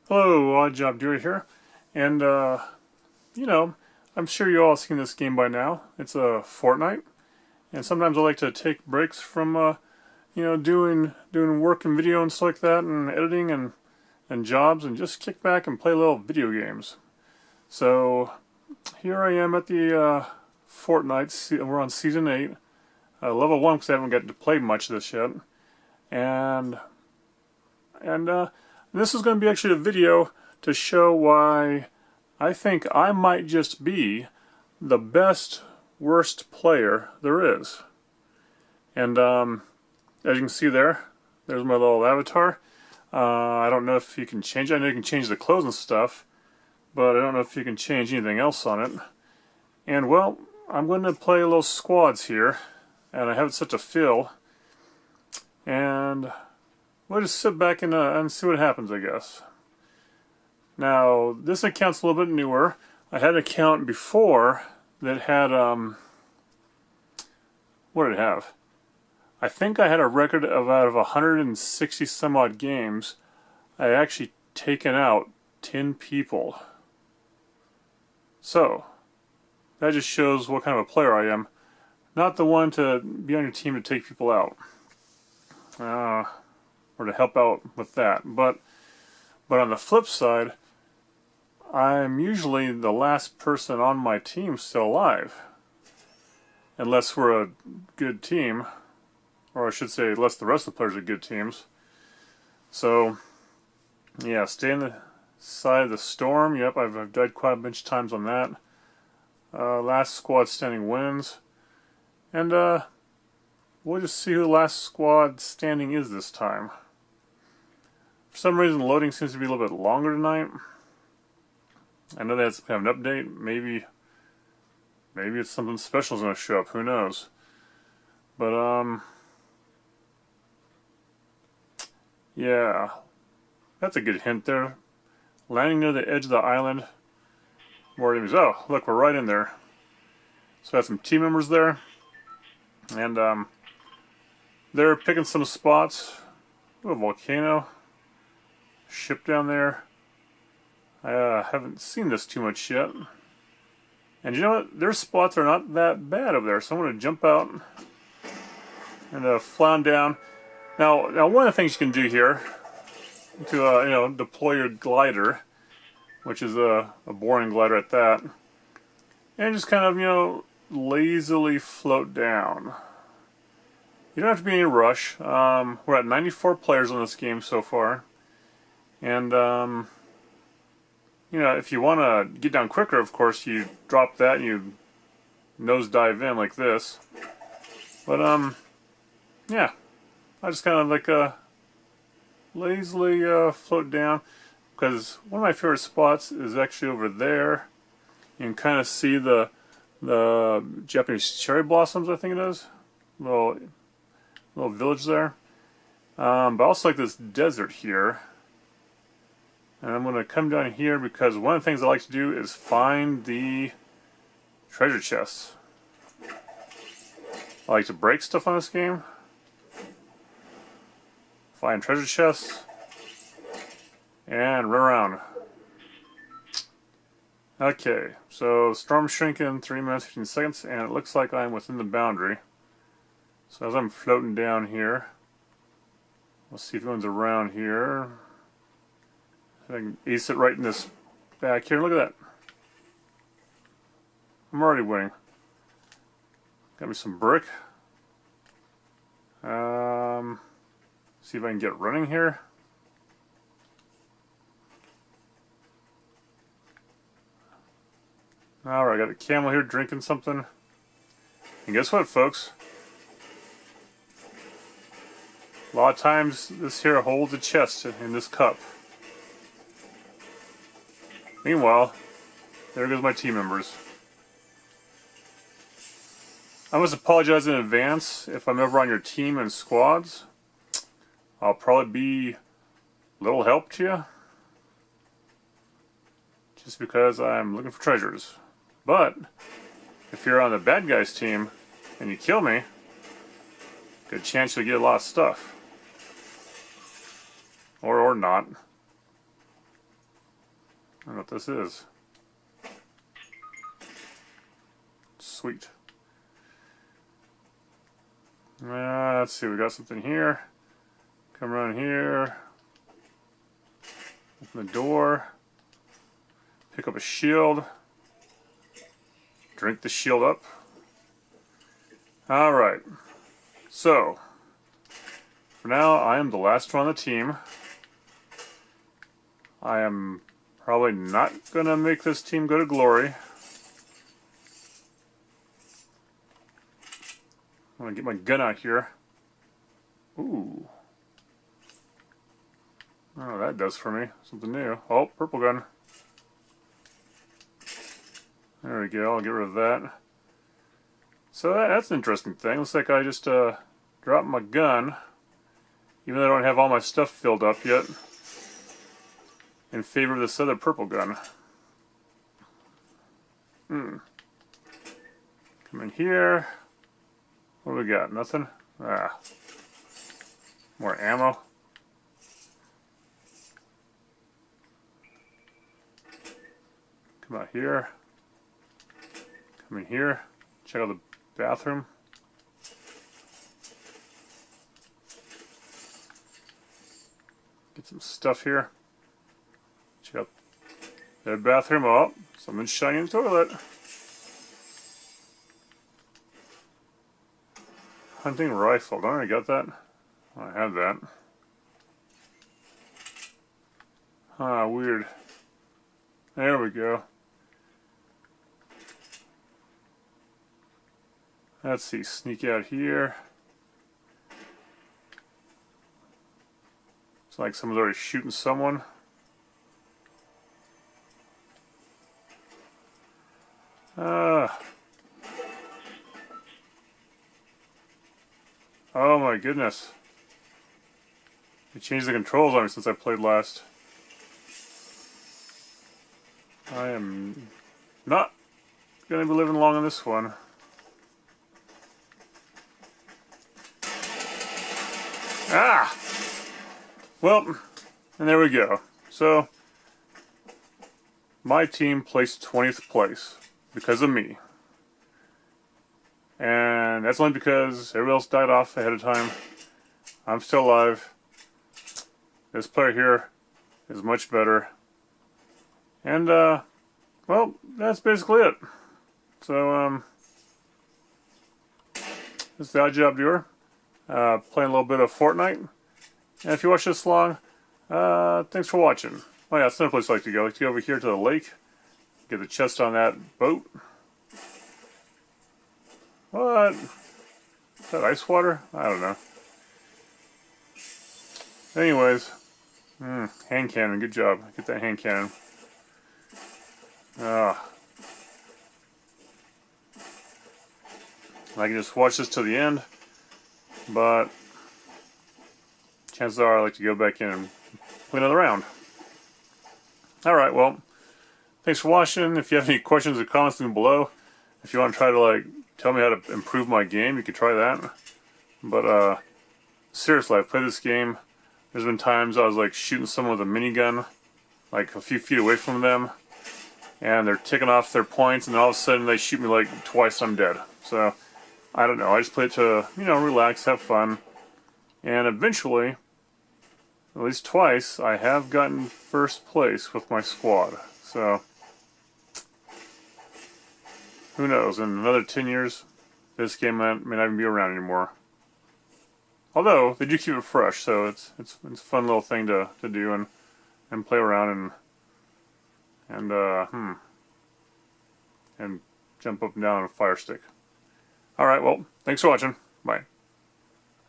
Hello, Odd Job Deer here, and you know, I'm sure you all seen this game by now. It's a Fortnite, and sometimes I like to take breaks from doing work and video and stuff like that, and editing and jobs, and just kick back and play little video games. So here I am at the Fortnite. We're on season 8, level 1 because I haven't gotten to play much of this yet, and and this is going to be actually a video to show why I think I might just be the best worst player there is. And as you can see there's my little avatar. I don't know if you can change it. I know you can change the clothes and stuff, but I don't know if you can change anything else on it. And well, I'm going to play little squads here, and I have it set to fill. And we'll just sit back and see what happens, I guess. Now, this account's a little bit newer. I had an account before that had, what did it have? I think I had a record of out of 160 some odd games, I had actually taken out 10 people. So, that just shows what kind of a player I am. Not the one to be on your team to take people out. Or to help out with that. But on the flip side, I'm usually the last person on my team still alive. Unless we're a good team. Or I should say, unless the rest of the players are good teams. So, yeah, stay in the side of the storm. Yep, I've died quite a bunch of times on that. Last squad standing wins. And we'll just see who the last squad standing is this time. For some reason, loading seems to be a little bit longer tonight. I know that's kind of an update. Maybe it's something special is going to show up. Who knows? But yeah, that's a good hint there. Landing near the edge of the island. More enemies. Oh, look, we're right in there. So I have some team members there, and they're picking some spots. Ooh, a volcano. Ship down there. I haven't seen this too much yet. And you know what? Their spots are not that bad over there. So I'm going to jump out and fly on down. Now one of the things you can do here to deploy your glider, which is a boring glider at that, and just kind of lazily float down. You don't have to be in a rush. We're at 94 players on this game so far. And, if you want to get down quicker, of course, you drop that and you nose dive in like this. But, yeah. I just kind of like lazily float down. Because one of my favorite spots is actually over there. You can kind of see the Japanese cherry blossoms, I think it is. Little village there. But I also like this desert here. And I'm going to come down here because one of the things I like to do is find the treasure chests. I like to break stuff on this game. Find treasure chests. And run around. Okay, so storm shrinking 3 minutes 15 seconds, and it looks like I'm within the boundary. So as I'm floating down here, let's see if anyone's around here. I can ace it right in this back here. Look at that. I'm already winning. Got me some brick. See if I can get running here. Alright, I got a camel here drinking something. And guess what, folks? A lot of times this here holds a chest in this cup. Meanwhile, there goes my team members. I must apologize in advance if I'm ever on your team and squads. I'll probably be a little help to you. Just because I'm looking for treasures. But, if you're on the bad guy's team and you kill me, good chance you'll get a lot of stuff. Or not. don't know what this is. Sweet. Let's see, we got something here. Come around here. Open the door. Pick up a shield. Drink the shield up. Alright. So, for now, I am the last one on the team. I am probably not going to make this team go to glory. I'm going to get my gun out here. Ooh. Oh, that does for me. Something new. Oh, purple gun. There we go. I'll get rid of that. So that's an interesting thing. Looks like I just dropped my gun, even though I don't have all my stuff filled up yet, in favor of this other purple gun. Come in here. What do we got? Nothing? Ah. More ammo. Come out here. Come in here. Check out the bathroom. Get some stuff here. Check out their bathroom. Oh, someone's shining the toilet. Hunting rifle. Don't I got that? I have that. Ah, weird. There we go. Let's see, sneak out here. It's like someone's already shooting someone. Oh my goodness. They changed the controls on me since I played last. I am not going to be living long on this one. Ah! Well, and there we go. So, my team placed 20th place because of me. And that's only because everybody else died off ahead of time. I'm still alive. This player here is much better. And, well, that's basically it. So, this is the Odd Job Viewer. Playing a little bit of Fortnite. And if you watch this long, thanks for watching. Oh yeah, it's another place I like to go. I like to go over here to the lake. Get the chest on that boat. What? Is that ice water? I don't know. Anyways. Hand cannon, good job. Get that hand cannon. I can just watch this to the end. But chances are I like to go back in and play another round. Alright, well, thanks for watching. If you have any questions or comments, leave them below. If you want to try to tell me how to improve my game, you can try that. But seriously, I've played this game. There's been times I was shooting someone with a minigun, like a few feet away from them, and they're ticking off their points, and all of a sudden they shoot me twice, I'm dead. So I don't know, I just play it to, relax, have fun, and eventually, at least twice, I have gotten first place with my squad. So, who knows, in another 10 years, this game may not even be around anymore. Although, they do keep it fresh, so it's a fun little thing to do and play around and jump up and down on a fire stick. Alright, well, thanks for watching. Bye.